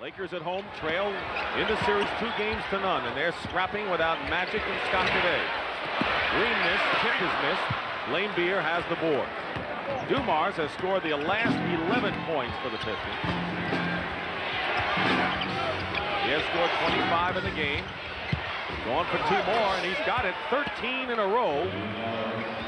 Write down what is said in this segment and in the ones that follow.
Lakers at home trail in the series 2-0, and they're scrapping without Magic and Scott today. Green missed, Chip is missed. Lane Beer has the board. Dumars has scored the last 11 points for the Pistons. He has scored 25 in the game. Going for 2 more, and he's got it 13 in a row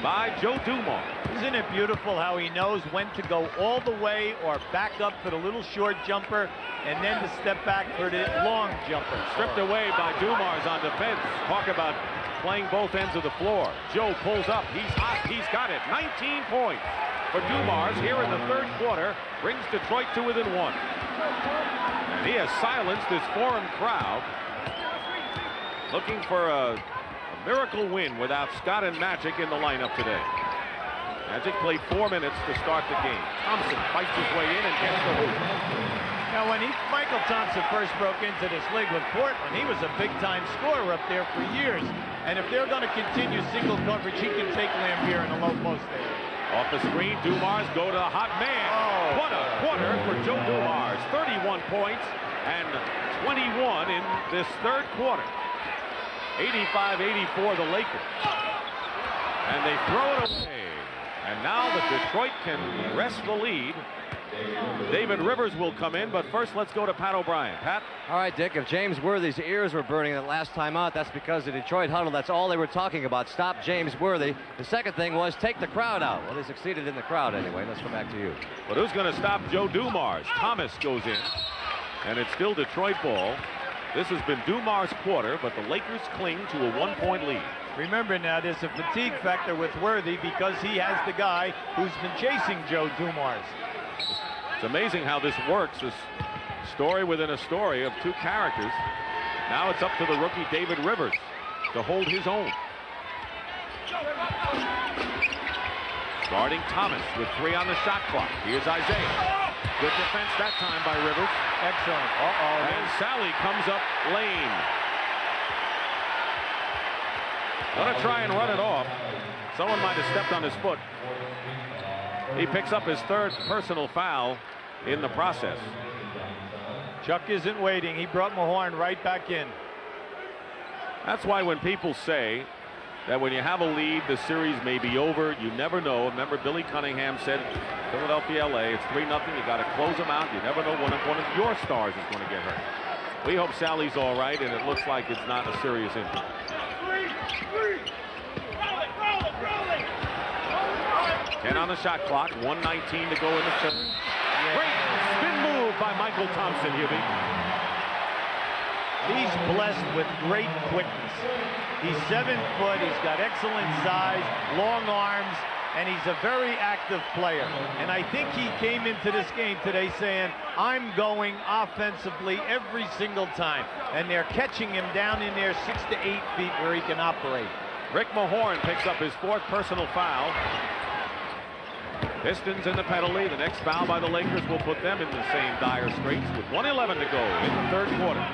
by Joe Dumars. Isn't it beautiful how he knows when to go all the way or back up for the little short jumper and then to step back for the long jumper? Stripped away by Dumars on defense. Talk about playing both ends of the floor. Joe pulls up. He's hot. He's got it. 19 points for Dumars here in the third quarter. Brings Detroit to within 1. And he has silenced this foreign crowd. Looking for a miracle win without Scott and Magic in the lineup today. Magic played 4 minutes to start the game. Thompson fights his way in and gets the hoop. Now, when Michael Thompson first broke into this league with Portland, he was a big-time scorer up there for years. And if they're going to continue single coverage, he can take Lambier in a low post area. Off the screen, Dumars go to the hot man. Oh. What a quarter for Joe Dumars. 31 points and 21 in this third quarter. 85-84 the Lakers. And they throw it away. And now the Detroit can wrest the lead. David Rivers will come in, but first let's go to Pat O'Brien. Pat? All right, Dick, if James Worthy's ears were burning that last time out, that's because the Detroit huddle, that's all they were talking about. Stop James Worthy. The second thing was take the crowd out. Well, they succeeded in the crowd anyway. Let's go back to you. But who's going to stop Joe Dumars? Thomas goes in, and it's still Detroit ball. This has been Dumars' quarter, but the Lakers cling to a 1-point lead. Remember now, there's a fatigue factor with Worthy because he has the guy who's been chasing Joe Dumars. It's amazing how this works, this story within a story of 2 characters. Now it's up to the rookie David Rivers to hold his own. Guarding Thomas with 3 on the shot clock. Here's Isaiah. Good defense that time by Rivers. Excellent. Uh-oh. And Sally comes up lane. Gonna try and run it off. Someone might have stepped on his foot. He picks up his 3rd personal foul in the process. Chuck isn't waiting. He brought Mahorn right back in. That's why when people say that when you have a lead, the series may be over, you never know. Remember, Billy Cunningham said, Philadelphia, LA, it's 3-0. You got to close them out. You never know when one of your stars is going to get hurt. We hope Sally's all right, and it looks like it's not a serious injury. 10 on the shot clock, 1:19 to go in the third. Great spin move by Michael Thompson, Hubie. He's blessed with great quickness. He's 7 foot, he's got excellent size, long arms, and he's a very active player. And I think he came into this game today saying, I'm going offensively every single time. And they're catching him down in there 6 to 8 feet where he can operate. Rick Mahorn picks up his 4th personal foul. Pistons in the penalty. The next foul by the Lakers will put them in the same dire straits with 1:11 to go in the third quarter.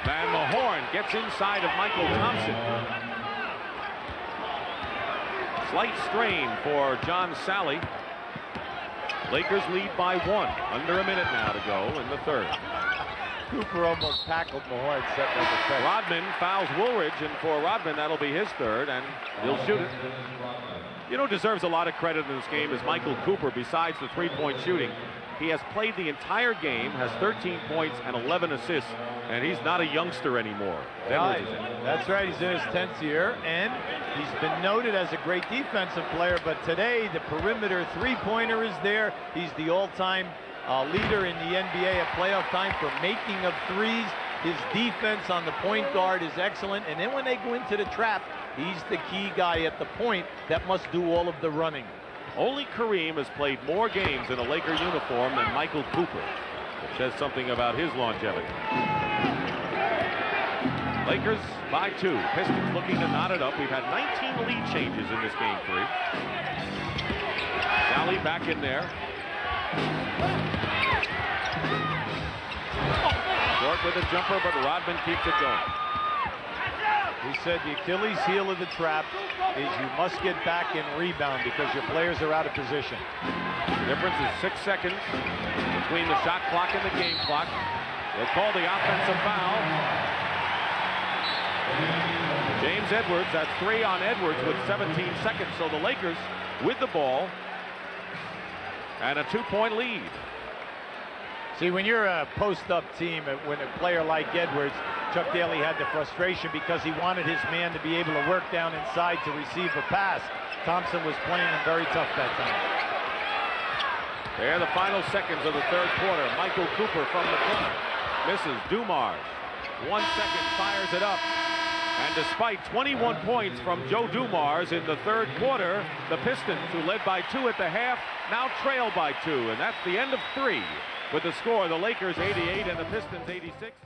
Van Mahorn gets inside of Michael Thompson. Slight strain for John Sally. Lakers lead by 1. Under a minute now to go in the third. Cooper almost tackled Mahorn, set like a fence. Rodman fouls Woolridge, and for Rodman, that'll be his 3rd, and he'll shoot it. You know, deserves a lot of credit in this game is Michael Cooper. Besides the 3-point shooting, he has played the entire game, has 13 points and 11 assists, and he's not a youngster anymore. That's right. He's in his 10th year, and he's been noted as a great defensive player, but today the perimeter 3-pointer is there. He's the all-time leader in the NBA at playoff time for making of threes. His defense on the point guard is excellent, and then when they go into the trap, he's the key guy at the point that must do all of the running. Only Kareem has played more games in a Laker uniform than Michael Cooper, which says something about his longevity. Lakers by 2. Pistons looking to knot it up. We've had 19 lead changes in this game 3. Sally back in there. Short with a jumper, but Rodman keeps it going. He said the Achilles heel of the trap is you must get back and rebound because your players are out of position. Difference is 6 seconds between the shot clock and the game clock. They'll call the offensive foul. James Edwards, that's 3 on Edwards with 17 seconds. So the Lakers with the ball and a 2-point lead. See, when you're a post-up team, when a player like Edwards, Chuck Daly had the frustration because he wanted his man to be able to work down inside to receive a pass. Thompson was playing him very tough that time. There are the final seconds of the third quarter. Michael Cooper from the corner. Misses. Dumars. 1 second, fires it up. And despite 21 points from Joe Dumars in the third quarter, the Pistons, who led by 2 at the half, now trail by 2. And that's the end of 3. With the score, the Lakers 88 and the Pistons 86.